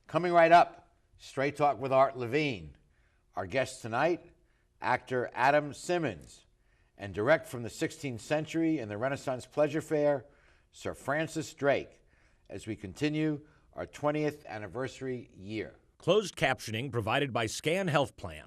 Coming right up, Straight Talk with Art Levine. Our guest tonight, actor Adam Simmons, and direct from the 16th century in the Renaissance Pleasure Faire, Sir Francis Drake, as we continue our 20th anniversary year. Closed captioning provided by Scan Health Plan.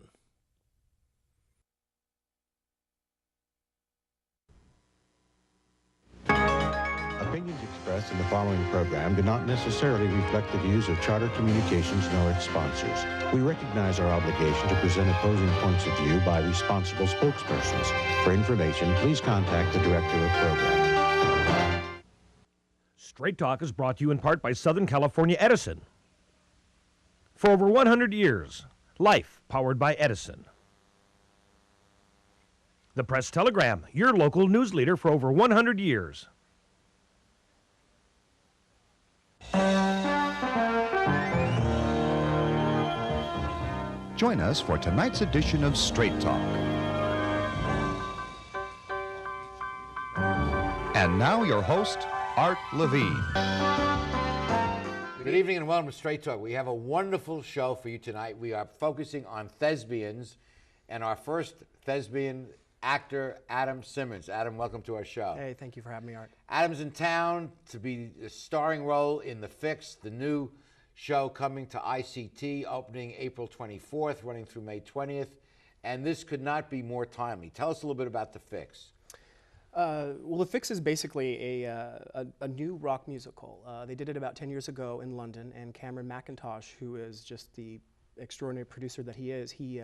Opinions expressed in the following program do not necessarily reflect the views of Charter Communications nor its sponsors. We recognize our obligation to present opposing points of view by responsible spokespersons. For information, please contact the director of program. Straight Talk is brought to you in part by Southern California Edison. For over 100 years, life powered by Edison. The Press Telegram, your local news leader for over 100 years. Join us for tonight's edition of Straight Talk. And now your host, Art Levine. Good evening and welcome to Straight Talk. We have a wonderful show for you tonight. We are focusing on thespians and our first thespian actor, Adam Simmons. Adam, welcome to our show. Hey, thank you for having me, Art. Adam's in town to be a starring role in The Fix, the new show coming to ICT, opening April 24th, running through May 20th. And this could not be more timely. Tell us a little bit about The Fix. Well, The Fix is basically a new rock musical. They did it about 10 years ago in London, and Cameron McIntosh, who is just the extraordinary producer that he is, he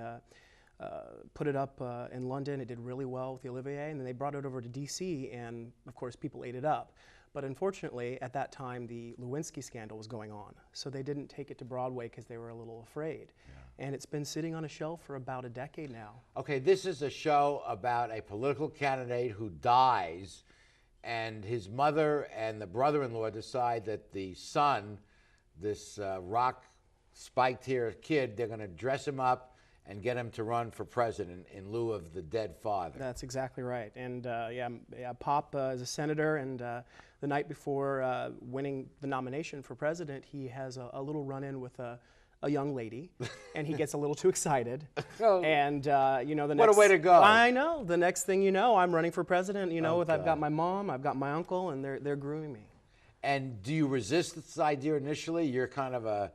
put it up in London. It did really well with the Olivier, and then they brought it over to DC, and of course people ate it up. But unfortunately, at that time, the Lewinsky scandal was going on, so they didn't take it to Broadway because they were a little afraid. Yeah. And it's been sitting on a shelf for about a decade now. Okay, this is a show about a political candidate who dies, and his mother and the brother-in-law decide that the son, this rock spiked hair kid, they're going to dress him up and get him to run for president in lieu of the dead father. That's exactly right. And Pop is a senator, and the night before winning the nomination for president, he has a little run-in with a young lady, and he gets a little too excited. And you know, the next— What a way to go! I know. The next thing you know, I'm running for president. You know, I've got my mom, I've got my uncle, and they're grooming me. And do you resist this idea initially? You're kind of a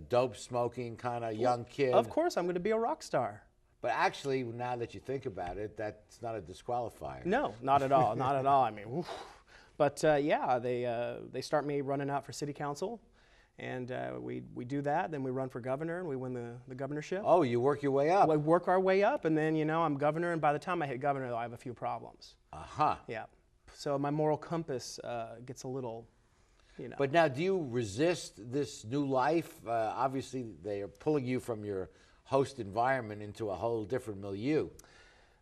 dope-smoking kind of young kid. Of course, I'm going to be a rock star. But actually, now that you think about it, that's not a disqualifier. No, not at all, not at all. I mean, oof. But yeah, they start me running out for city council, and we do that. Then we run for governor, and we win the governorship. Oh, you work your way up. We work our way up, and then, you know, I'm governor, and by the time I hit governor, though, I have a few problems. Yeah. So my moral compass gets a little— You know. But now, do you resist this new life? Obviously, they are pulling you from your host environment into a whole different milieu.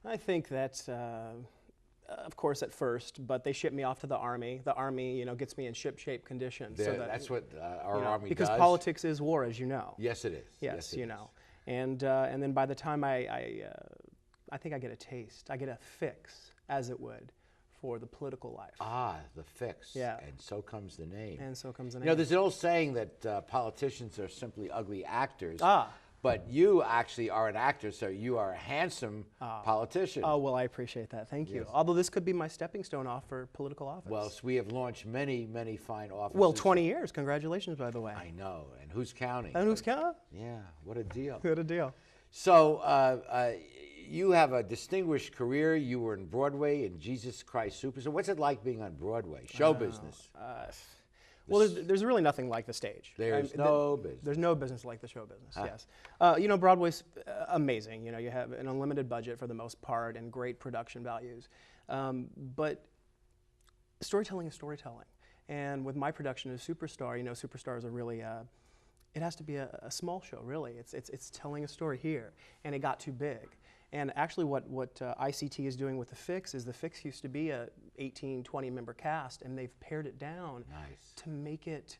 I think that's, of course, at first, but they ship me off to the Army. The Army, you know, gets me in ship-shape conditions. So that's what our Army because does. Because politics is war, as you know. Yes, it is. Yes, you know. And then by the time I think I get a taste, I get a fix, as it would, for the political life. Ah, The Fix. Yeah. And so comes the name. And so comes the name. You know, there's an old saying that politicians are simply ugly actors. Ah. But you actually are an actor, so you are a handsome politician. Oh, well, I appreciate that. Thank you. Yes. Although this could be my stepping stone off for political office. Well, so we have launched many, many fine offices. Well, 20 years. Congratulations, by the way. I know. And who's counting? And who's counting? Yeah, what a deal. What a deal. So, you have a distinguished career. You were in Broadway in Jesus Christ Superstar. What's it like being on Broadway? Show business. Well, there's really nothing like the stage. There's no business. There's no business like the show business, yes. You know, Broadway's amazing. You know, you have an unlimited budget for the most part and great production values. But storytelling is storytelling. And with my production of Superstar, you know, Superstar is a really— it has to be a small show, really. It's telling a story here, and it got too big. And actually what ICT is doing with The Fix is The Fix used to be a 18, 20 member cast, and they've pared it down to make it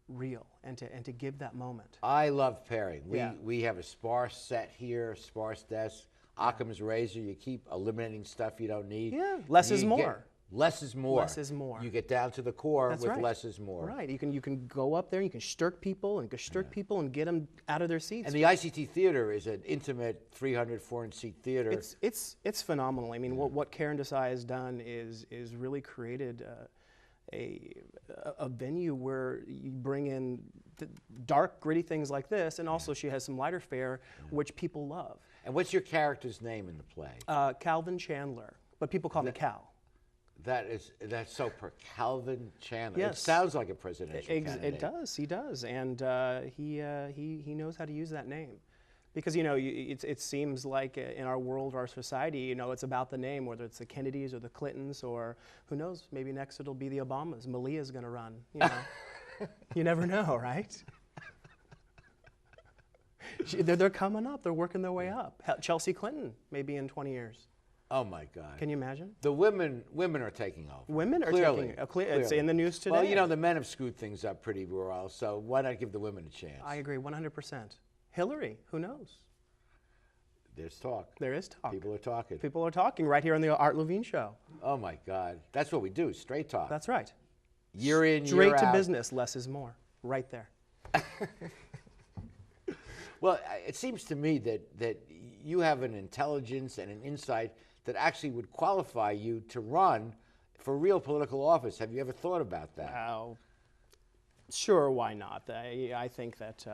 real and to give that moment. I love pairing. We have a sparse set here, sparse desk, Occam's razor. You keep eliminating stuff you don't need. Yeah, less is more. Less is more. Less is more. You get down to the core That's with right. less is more. Right. You can go up there, you can shtirk people and people and get them out of their seats. And the ICT Theater is an intimate 300, 400-seat theater. It's phenomenal. I mean, what Karen Desai has done is really created a venue where you bring in dark, gritty things like this, and also she has some lighter fare, which people love. And what's your character's name in the play? Calvin Chandler, but people call me Cal. That's so per Calvin Chandler. Yes. It sounds like a presidential candidate. It does. He does, and he knows how to use that name, because it seems like in our world, our society, it's about the name, whether it's the Kennedys or the Clintons, or who knows, maybe next it'll be the Obamas. Malia's going to run. You never know, right? They're coming up. They're working their way up. Chelsea Clinton, maybe in 20 years. Oh my God! Can you imagine? The women are taking over. Women are clearly, taking. It's in the news today. Well, the men have screwed things up pretty well, so why not give the women a chance? I agree 100%. Hillary, who knows? There's talk. There is talk. People are talking. People are talking right here on the Art Levine Show. Oh my God! That's what we do. Straight talk. That's right. Year in, Straight year out. to business. Less is more. Right there. Well, it seems to me that you have an intelligence and an insight that actually would qualify you to run for real political office. Have you ever thought about that? Sure, why not? I think that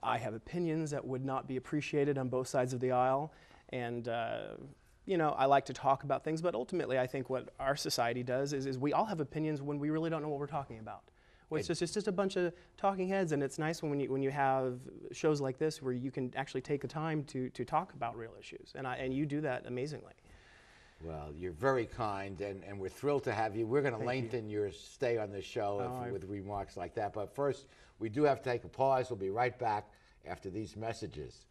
I have opinions that would not be appreciated on both sides of the aisle, and I like to talk about things, but ultimately I think what our society does is we all have opinions when we really don't know what we're talking about. Well, it's just a bunch of talking heads, and it's nice when you have shows like this where you can actually take the time to talk about real issues, and you do that amazingly. Well, you're very kind, and we're thrilled to have you. We're going to lengthen your stay on this show with remarks like that, but first we do have to take a pause. We'll be right back after these messages.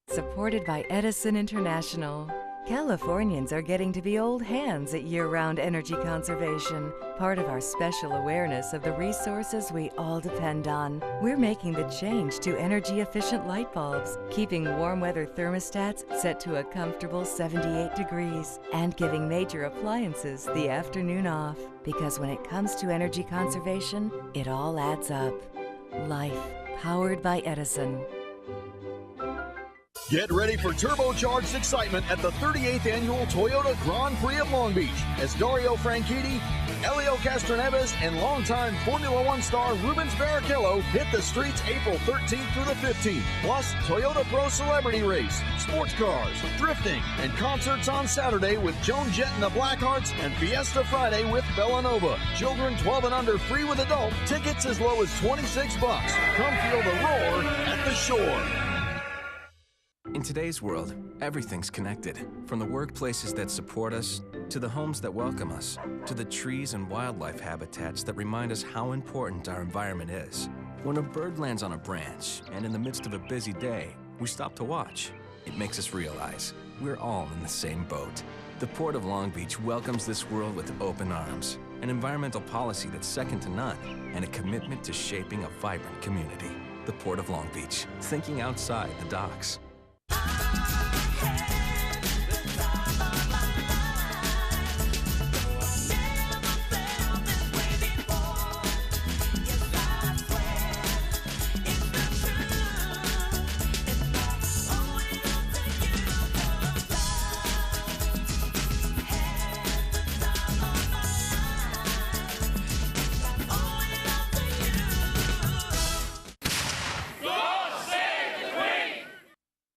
Supported by Edison International. Californians are getting to be old hands at year-round energy conservation, part of our special awareness of the resources we all depend on. We're making the change to energy-efficient light bulbs, keeping warm weather thermostats set to a comfortable 78 degrees, and giving major appliances the afternoon off. Because when it comes to energy conservation, it all adds up. Life, powered by Edison. Get ready for turbocharged excitement at the 38th Annual Toyota Grand Prix of Long Beach as Dario Franchitti, Elio Castroneves, and longtime Formula One star Rubens Barrichello hit the streets April 13th through the 15th. Plus, Toyota Pro Celebrity Race, sports cars, drifting, and concerts on Saturday with Joan Jett and the Blackhearts and Fiesta Friday with Bellanova. Children 12 and under free with adult. Tickets as low as $26. Come feel the roar at the shore. In today's world, everything's connected. From the workplaces that support us, to the homes that welcome us, to the trees and wildlife habitats that remind us how important our environment is. When a bird lands on a branch, and in the midst of a busy day, we stop to watch, it makes us realize we're all in the same boat. The Port of Long Beach welcomes this world with open arms, an environmental policy that's second to none, and a commitment to shaping a vibrant community. The Port of Long Beach, thinking outside the docks.